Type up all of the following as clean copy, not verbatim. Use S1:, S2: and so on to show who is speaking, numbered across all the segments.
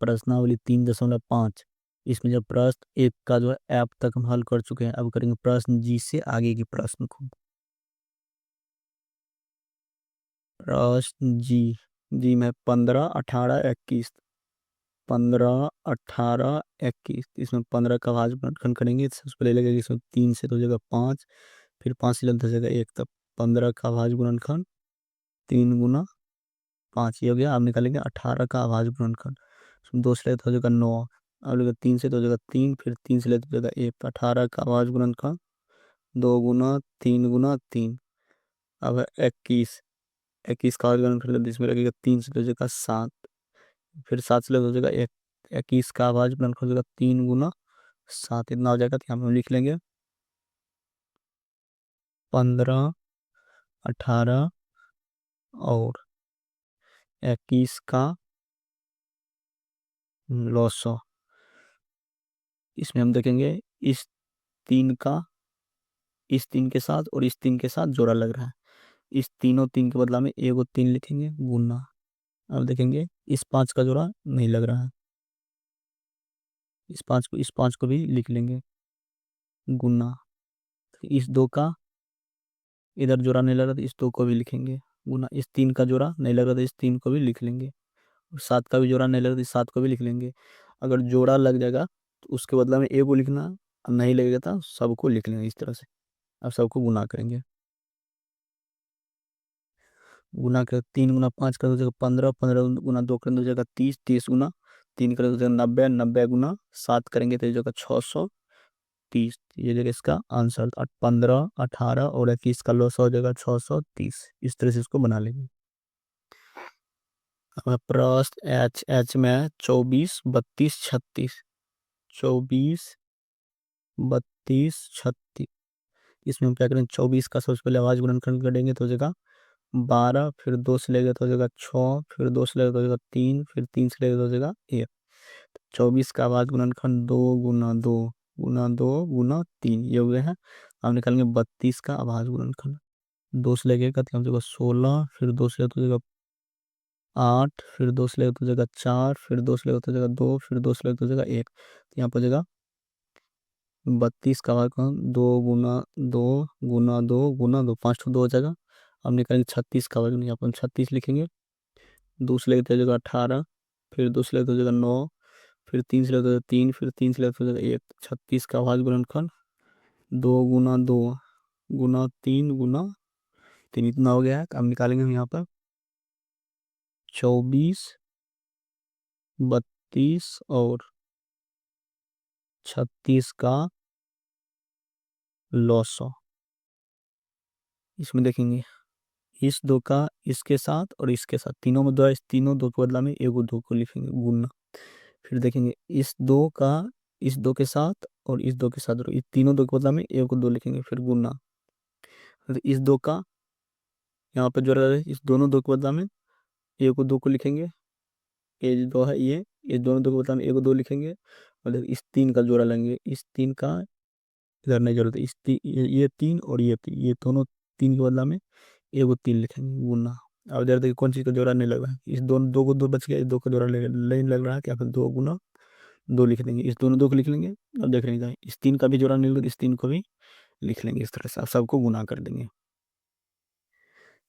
S1: प्रश्नावली 3.5। इसमें जब प्रश्न एक का जो है ऐप तक हम हल कर चुके हैं, अब करेंगे प्रश्न जी से आगे के प्रश्न को। प्रश्न जी। जी में 15, 18, 21। 15, 18, 21। इसमें 15 का भाजन करेंगे, सबसे पहले लगेगा इसमें 3 से तो हो जाएगा 5, फिर 5 से लगता जाएगा 1, तब 15 का भाज गुणनखंड 3 गुना 5, ये हो गया। अब निकालेंगे 18 का आभाज गुणनखंड, उसमें 2 से लेते हो जाएगा 9, अब लगेगा 3 से तो हो जाएगा 3, फिर 3 से लेते हो जाएगा 1, 18 का आभाज गुणनखंड 2 गुना 3 गुना 3। अब 21, 21 का आभाज गुणनखंड इसमें लगेगा 3 से तो हो जाएगा 7, फिर 7 से लेते हो जाएगा 1, 21 का आभाज गुणनखंड हो जाएगा 3 गुना 7, इतना हो जाएगा। तो यहाँ पे हम लिख लेंगे 15, 18 और 21 का लॉसो। इसमें हम देखेंगे इस 3 का इस 3 के साथ और इस 3 के साथ जोड़ा लग रहा है, इस तीनों 3 के बदला में एगो 3 लिखेंगे गुना। अब देखेंगे इस 5 का जोड़ा नहीं लग रहा है, इस 5 को भी लिख लेंगे गुना। इस 2 का इधर जोड़ा नहीं लग रहा था, इस 2 को भी लिखेंगे गुना। इस 3 का जोड़ा नहीं लग रहा था, इस 3 को भी लिख लेंगे। और 7 का भी जोड़ा नहीं लग रहा था, इस 7 को भी लिख लेंगे। अगर जोड़ा लग जाएगा तो उसके बदला में एगो लिखना, नहीं लगेगा तो सबको लिख लेंगे इस तरह से। अब सबको गुना करेंगे, गुना कर 3 गुना 5 कर दो 15, 15 गुना 2 कर दो जगह 30, 30 गुना 3 कर दो जगह 90, 90 गुना 7 करेंगे तो जगह 630। ये जगह इसका आंसर 15, 18 और 21 का लॉस हो जाएगा 630। इस तरह से इसको बना लेंगे। अब प्रश्न एच, एच में 24, 32, 36। 24, 32, 36। इसमें हम क्या करेंगे, 24 का सबसे पहले आवाज गुणनखंड करेंगे तो हो जाएगा 12, फिर 2 से लेगा तो हो जाएगा 6, फिर 2 से लेगा तो हो जाएगा 3, फिर 3 से लेगा तो हो जाएगा 1। 24 का आवाज गुणनखंड 2 गुना 2 गुना 2 गुना 3, ये हो गया है। अब निकालेंगे 32 का आवाज गुणनखंड, 2 से लगेगा तो हो जाएगा 16, फिर 2 से तो हो जाएगा 8, फिर 2 से लेगा तो हो जाएगा 4, फिर 2 से लेगा तो हो जाएगा 2, फिर 2 से लेगा तो हो जाएगा 1। तो यहाँ पर हो जाएगा 32 का आवाज गुणन 2 गुना 2 गुना 2 गुना 2, 5 तो 2 हो जाएगा। अब निकालेंगे 36 का आवाज, यहाँ पर 36 लिखेंगे। 2 से लेते हो जाएगा 18, फिर 2 से लेते हो जाएगा 9, फिर 3 से लेते हो जाएगा 3, फिर 3 से लेते हो जाएगा 1। 36 का आवाज गुणनखंड 2 गुना 2 गुना 3 गुना 3, इतना हो गया है। अब निकालेंगे हम यहाँ पर 24, 32 और 36 का लॉसो। इसमें देखेंगे इस 2 का इसके साथ और इसके साथ, तीनों में 2 है, इस तीनों 2 के बदला में एगो 2 को लिखेंगे गुना। फिर देखेंगे इस 2 का इस 2 के साथ और इस 2 के साथ, इस तीनों 2 के बदला में एगो 2 लिखेंगे, फिर गुना। फिर इस 2 का यहाँ पे जोड़ा है, इस दोनों 2 के बदला में एगो 2 को लिखेंगे। ये जो 2 है ये इस दोनों 2 के बदला में एगो 2 लिखेंगे। और इस 3 का जोड़ा लेंगे, इस 3 का इधर नहीं जरूरत है, ये 3 और ये 3, ये दोनों 3 के बदला में एगो 3 लिखेंगे गुना। अब इधर देखिए कौन चीज़ का जोड़ा नहीं लग रहा है, इस दोनों 2 को 2 बच गया, इस 2 का जोड़ा नहीं लग रहा है, क्या फिर 2 गुना 2 लिख देंगे, इस दोनों 2 को लिख लेंगे। अब देख लेंगे इस 3 का भी जोड़ा नहीं लग, इस 3 को भी लिख लेंगे। इस तरह से आप सबको गुना कर देंगे।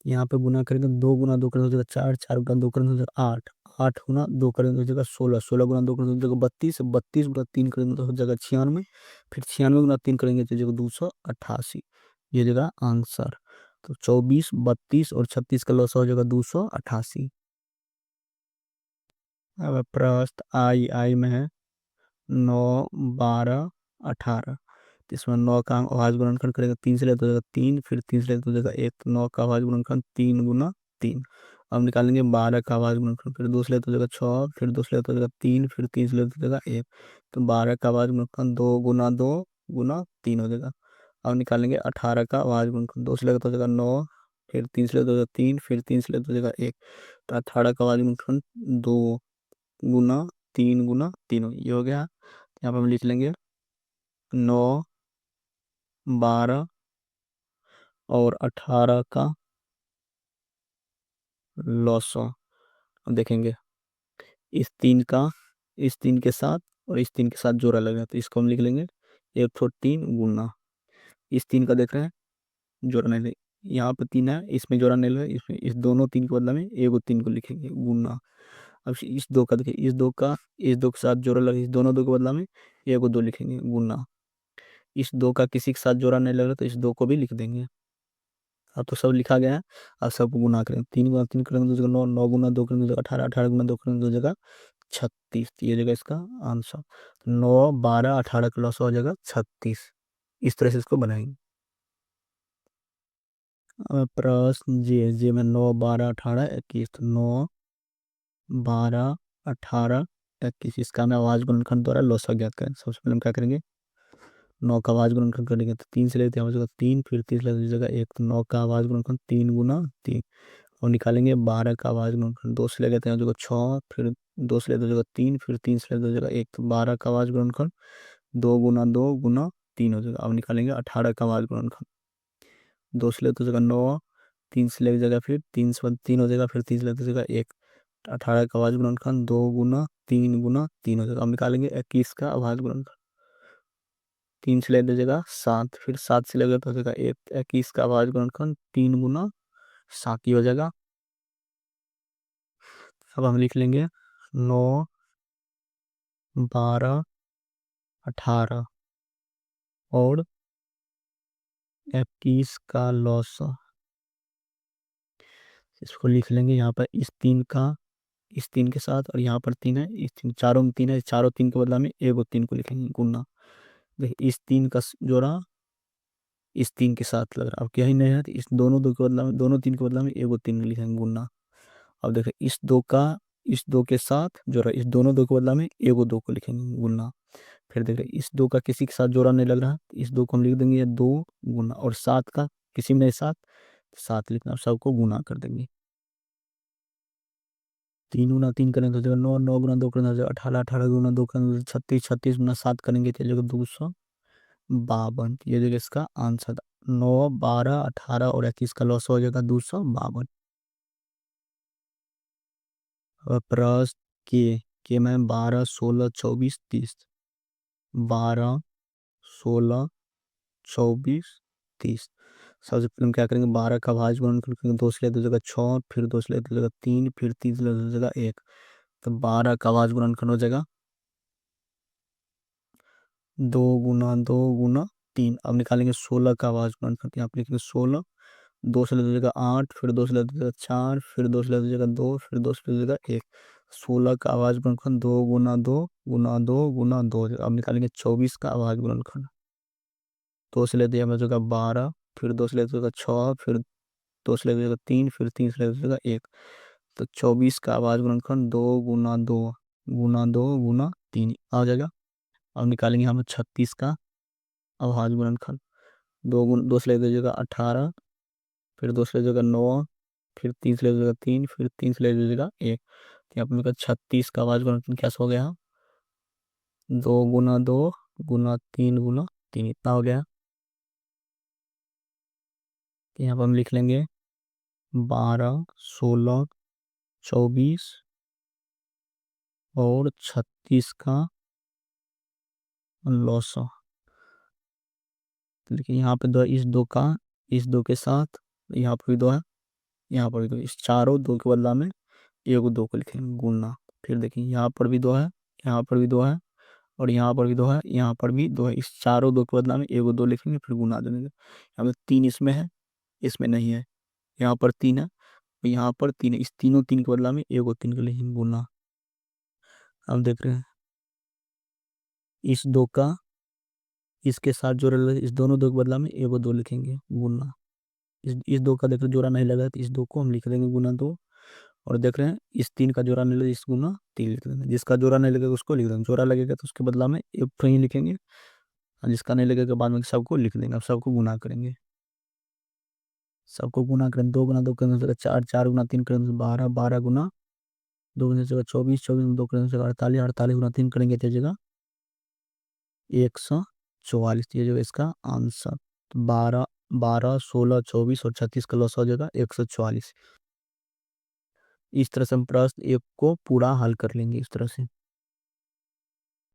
S1: यहाँ पे गुना करेंगे, 2 गुना 2 करेंगे तो 4, 4 गुना 2 करेंगे तो 8, 8 गुना 2 करेंगे तो 16, 16 गुना 2 करेंगे तो 32, 32 गुना 3 करेंगे तो हो जाएगा 96, फिर 96 गुना 3 करेंगे तो जगह 288, ये जगह आंसर। तो 24, 32 और 36 का लॉस हो जाएगा 288। अब प्रश्न आई, आई में है 9, 12, 18। तो इसमें 9 का आवाज गुणनखंड करेगा, 3 से लेते हो जाएगा 3, फिर 3 से लेते हो जाएगा 1, 9 का आवाज गुणनखंड 3 गुना 3। अब निकालेंगे 12 का आवाज गुणनखंड, फिर 2 से लेते हो जाएगा 6, फिर 2 से लेते हो जाएगा 3, फिर 3 से लेते हो जाएगा 1। तो 12 का आवाज गुणनखंड 2 गुना 2 गुना 3 हो जाएगा। अब निकालेंगे 18 का आवाज गुणनखंड, 2 से लेते हो जाएगा 9, फिर 3 से लेते हो जाएगा 3, फिर 3 से लेते हो जाएगा 1। तो 18 का आवाज गुणनखंड 2 गुना 3 गुना 3, ये हो गया। यहाँ पर हम लिख लेंगे 9, 12 और 18 का लॉसो। अब देखेंगे इस 3 का इस 3 के साथ और इस 3 के साथ जोड़ा लगेगा, तो इसको हम लिख लेंगे 1 ठो 3 गुना इस 3 का देख रहे हैं जोड़ा नहीं ले, यहाँ पे 3 है, इसमें जोड़ा नहीं ले, इसमें इस दोनों 3 के बदला में एगो 3 को लिखेंगे गुना। अब इस 2 का देखिए, इस 2 के साथ जोड़ा लगे, इस दोनों 2 के बदला में एगो 2 लिखेंगे गुना। इस 2 का किसी के साथ जोड़ा नहीं लग रहा तो इस 2 को भी लिख देंगे। अब तो सब लिखा गया है, अब सबको गुना करेंगे, 3 गुना 3 करेंगे 2 जगह 9, 9 गुना 2 करेंगे 18, 18 गुना 2 करेंगे 2 जगह 36, ये जगह इसका आंसर। 9 12 18 का लॉस हो जाएगा 36। इस तरह से इसको बनाएंगे। प्रश्न जे में 9 12 18 21, 9 12 18 21, इसका हमें आवाज गुणनखंड द्वारा लॉस ज्ञात करें। सबसे पहले हम क्या करेंगे, 9 का आवाज गुणनखंड करेंगे तो 3 से लेते हैं, 3 फिर 3 से लेते जगह 1, तो 9 का आवाज गुणनखंड 3 गुना 3, और निकालेंगे 12 का आवाज गुणनखंड 2 से ले लेते हैं जगह 6, फिर 2 से लेते जगह 3, फिर 3 से लेते जगह 1, तो 12 का आवाज गुणनखंड 2 गुना 3 हो जाएगा। अब निकालेंगे 18 का आवाज गुणनखंड 2 से लेते जगह 9, 3 से लेते जगह फिर 3 से 3 हो जाएगा, फिर 3 से लेते जगह 1, 18 का आवाज गुणनखंड 2 गुना 3 हो जाएगा। अब निकालेंगे 21 का आवाज गुणनखंड 3 से लेते जगह 7, फिर 7 से लेते तो जगह 1, 21 का आवाज गुणनखंड 3 गुना 7 ही हो जाएगा। अब हम लिख लेंगे 9 12 18 और 21 का लॉस, इसको लिख लेंगे यहाँ पर इस 3 के साथ, और यहाँ पर 3 है, इस 3 चारों में 3 है, चारों 3 के बदला में एगो 3 को लिखेंगे गुना। देखिए इस 3 का जोड़ा इस 3 के साथ लग रहा है, अब क्या ही नहीं है, तो इस दोनों 2 के बदला में, दोनों 3 के बदला में एगो 3 लिखेंगे गुना। अब देखिए इस 2 के साथ जोड़ा, इस दोनों 2 के बदला में एगो 2 को लिखेंगे गुना। फिर देखिए इस 2 का किसी के साथ जोड़ा नहीं लग रहा, इस 2 को हम लिख देंगे 2 गुना, और 7 का किसी में नहीं, 7 लिखना, सबको गुना कर देंगे। 3 गुना 3 करेंगे तो जगह 9, 9 गुना 2 करेंगे तो जगह 18, 18 गुना 2 करेंगे तो 36, 36 गुना 7 करेंगे तो जगह 252, ये जगह इसका आंसर था। 9 12 18 और 21 का लॉस हो जाएगा 252। प्रश्न के में 12 16 24 30, 12 16 24 30। सबसे पहले हम क्या करेंगे, 12 का भाज्य गुणनखंड करेंगे, 2 से लेते जगह 6, फिर 2 से लेते जगह 3, फिर 3 से लेते जगह 1, तो 12 का भाज्य गुणनखंड हो जाएगा 2 गुना 3। अब निकालेंगे 16 का आवाज गुणनखंड, यहाँ पे लिखेंगे 16, 2 से लेते जगह 8, फिर 2 से लेते जगह 4, फिर 2 से लेते जगह 2, फिर 2 से लेते जगह 1, 16 का आवाज गुणनखंड 2 गुना 2 अब निकालेंगे 24 का आवाज गुणनखंड, 2 से लेते जगह 12, फिर 2 से लेते जगह 6, फिर 2 से लेते जगह 3, फिर 3 से लेते जगह 1, तो 24 का आवाज गुणनखंड 2 गुना 2 आ जाएगा। अब निकालेंगे हम 36 का आवाज गुणनखंड, 2 से लेते जगह 18, फिर 2 से लेते जगह 9, फिर 3 से लेते जगह 3, फिर 3 से लेते जगह 1, यहाँ पर 36 का आवाज गुणनखंड कैसे हो गया, 2 गुना 2 गुना 3 इतना हो गया। तो यहाँ पर हम लिख लेंगे 12 16 24 और 36 का लॉस। देखिए यहाँ पे 2, इस 2 के साथ यहाँ पर भी 2 है, यहाँ पर भी 2, इस चारों 2 के बदला में एगो 2 को लिखेंगे गुना। फिर देखिए यहाँ पर भी 2 है, यहाँ पर भी 2 है, और यहाँ पर भी 2 है, यहाँ पर भी 2 है, इस चारों 2 के बदला में एगो 2 लिखेंगे, फिर गुना देंगे। यहाँ पे 3 इसमें है, इसमें नहीं है, यहाँ पर 3 है, यहाँ पर 3 है, इस तीनों 3 के बदला में एगो 3 को लिखेंगे गुना। अब देख रहे हैं इस 2 का इसके साथ जोड़ा लगा, इस दोनों 2 के बदला में एगो 2 लिखेंगे गुना। इस 2 का देख रहे जोड़ा नहीं लगा, तो इस 2 को हम लिख देंगे गुना 2, और देख रहे हैं इस 3 का जोड़ा नहीं लगा, इस गुना 3 लिख देंगे। जिसका जोड़ा नहीं लगेगा उसको लिख देंगे, जोड़ा लगेगा तो उसके बदला में एक तो ही लिखेंगे, और जिसका नहीं लगेगा बाद में सबको लिख देंगे। अब सबको गुना करेंगे, सबको गुना करेंगे, 2 गुना 2 करेंगे तो 4, 4 गुना 3 करेंगे तो 12, 12 गुना 2 24, 24 गुना 2 करेंगे तो 48, 48 गुना 3 करेंगे तो जगह 144, ये जो इसका आंसर। 12 12 16 24 और 36 का लॉस हो जाएगा 144। इस तरह से हम प्रश्न एक को पूरा हल कर लेंगे इस तरह से।